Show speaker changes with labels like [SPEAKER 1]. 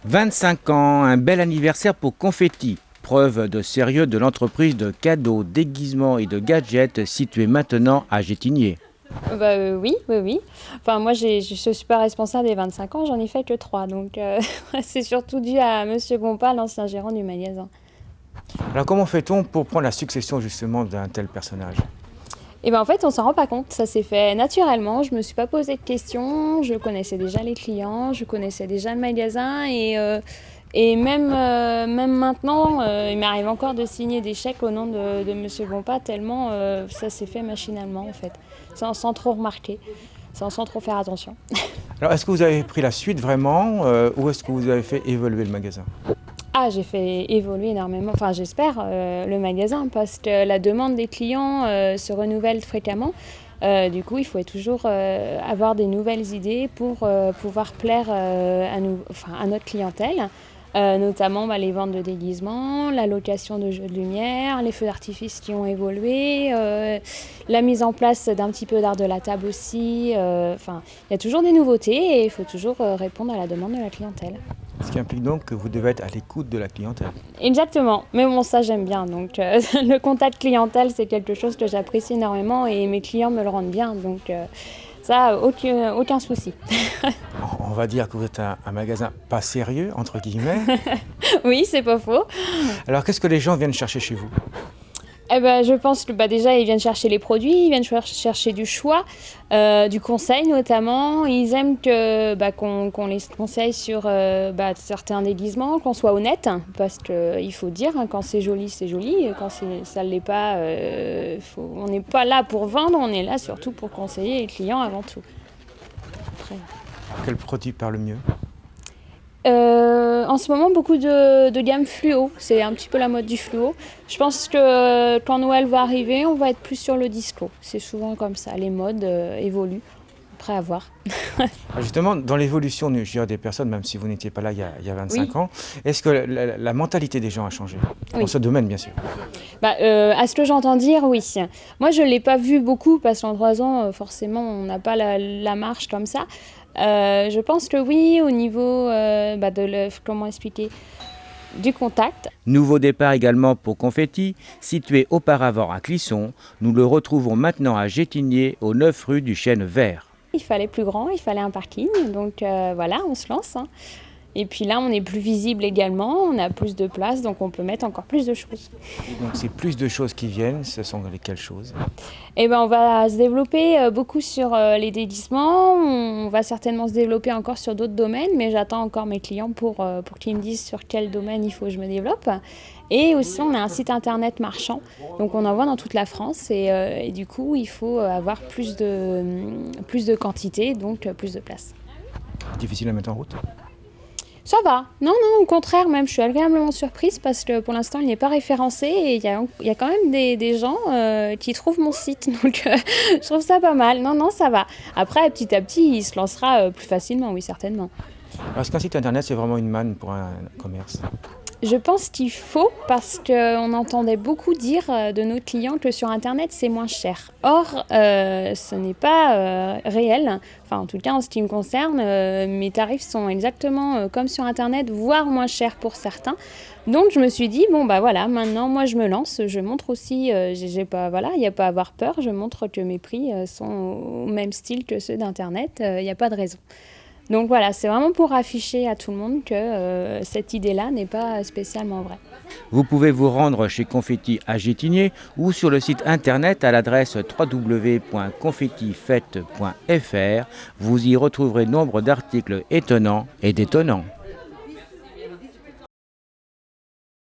[SPEAKER 1] 25 ans, un bel anniversaire pour Confetti. Preuve de sérieux de l'entreprise de cadeaux, déguisements et de gadgets située maintenant à Gétigné.
[SPEAKER 2] Oui. Enfin, moi, je suis pas responsable des 25 ans, j'en ai fait que 3. Donc, c'est surtout dû à Monsieur Bompa, l'ancien gérant du magasin.
[SPEAKER 1] Alors comment fait-on pour prendre la succession justement d'un tel personnage?
[SPEAKER 2] Et ben en fait, on s'en rend pas compte. Ça s'est fait naturellement. Je me suis pas posé de questions. Je connaissais déjà les clients, je connaissais déjà le magasin et même maintenant, il m'arrive encore de signer des chèques au nom de Monsieur Bompa tellement ça s'est fait machinalement en fait, sans trop remarquer, sans trop faire attention.
[SPEAKER 1] Alors est-ce que vous avez pris la suite vraiment ou est-ce que vous avez fait évoluer le magasin?
[SPEAKER 2] Ah, j'ai fait évoluer énormément, enfin j'espère, le magasin parce que la demande des clients se renouvelle fréquemment. Du coup, il faut toujours avoir des nouvelles idées pour pouvoir plaire à notre clientèle, notamment les ventes de déguisements, la location de jeux de lumière, les feux d'artifice qui ont évolué, la mise en place d'un petit peu d'art de la table aussi. Enfin, il y a toujours des nouveautés et il faut toujours répondre à la demande de la clientèle.
[SPEAKER 1] Ce qui implique donc que vous devez être à l'écoute de la clientèle.
[SPEAKER 2] Exactement, mais bon ça j'aime bien, donc le contact clientèle c'est quelque chose que j'apprécie énormément et mes clients me le rendent bien, donc ça aucun souci.
[SPEAKER 1] On va dire que vous êtes un magasin pas sérieux, entre guillemets.
[SPEAKER 2] Oui, c'est pas faux.
[SPEAKER 1] Alors qu'est-ce que les gens viennent chercher chez vous?
[SPEAKER 2] Eh ben, je pense que déjà ils viennent chercher les produits, ils viennent chercher du choix, du conseil notamment. Ils aiment qu'on les conseille sur certains déguisements, qu'on soit honnête, parce qu'il faut dire quand c'est joli, et quand ça ne l'est pas, on n'est pas là pour vendre, on est là surtout pour conseiller les clients avant tout. Après.
[SPEAKER 1] Quel produit parle mieux?
[SPEAKER 2] En ce moment, beaucoup de gamme fluo. C'est un petit peu la mode du fluo. Je pense que quand Noël va arriver, on va être plus sur le disco. C'est souvent comme ça. Les modes évoluent. Après à voir.
[SPEAKER 1] Justement, dans l'évolution des personnes, même si vous n'étiez pas là il y a 25 ans, est-ce que la mentalité des gens a changé? Dans ce domaine, bien sûr.
[SPEAKER 2] À ce que j'entends dire, oui. Moi, je ne l'ai pas vu beaucoup parce qu'en 3 ans, forcément, on n'a pas la marche comme ça. Je pense que oui, au niveau comment expliquer, du contact.
[SPEAKER 1] Nouveau départ également pour Confetti, situé auparavant à Clisson. Nous le retrouvons maintenant à Gétigné, au 9 rue du Chêne Vert.
[SPEAKER 2] Il fallait plus grand, il fallait un parking, donc voilà, on se lance. Hein. Et puis là, on est plus visible également, on a plus de place, donc on peut mettre encore plus de choses.
[SPEAKER 1] Et donc c'est plus de choses qui viennent, ce sont lesquelles choses?
[SPEAKER 2] Eh ben, on va se développer beaucoup sur les déguisements, on va certainement se développer encore sur d'autres domaines, mais j'attends encore mes clients pour qu'ils me disent sur quel domaine il faut que je me développe. Et aussi, on a un site internet marchand, donc on envoie dans toute la France et du coup, il faut avoir plus de quantité, donc plus de place.
[SPEAKER 1] Difficile à mettre en route?
[SPEAKER 2] Ça va. Non, au contraire, même, je suis agréablement surprise parce que pour l'instant, il n'est pas référencé et il y a quand même des gens qui trouvent mon site. Donc, je trouve ça pas mal. Non, ça va. Après, petit à petit, il se lancera plus facilement, oui, certainement.
[SPEAKER 1] Alors, est-ce qu'un site internet, c'est vraiment une manne pour un commerce?
[SPEAKER 2] Je pense qu'il faut parce qu'on entendait beaucoup dire de nos clients que sur Internet, c'est moins cher. Or, ce n'est pas réel. Enfin, en tout cas, en ce qui me concerne, mes tarifs sont exactement comme sur Internet, voire moins chers pour certains. Donc, je me suis dit, bon, bah voilà, maintenant, moi, je me lance. Je montre aussi, il n'y a pas à avoir peur. Je montre que mes prix sont au même style que ceux d'Internet. Il n'y a pas de raison. Donc voilà, c'est vraiment pour afficher à tout le monde que cette idée-là n'est pas spécialement vraie.
[SPEAKER 1] Vous pouvez vous rendre chez Confetti à Gétigné ou sur le site internet à l'adresse www.confettifête.fr. Vous y retrouverez nombre d'articles étonnants et détonnants.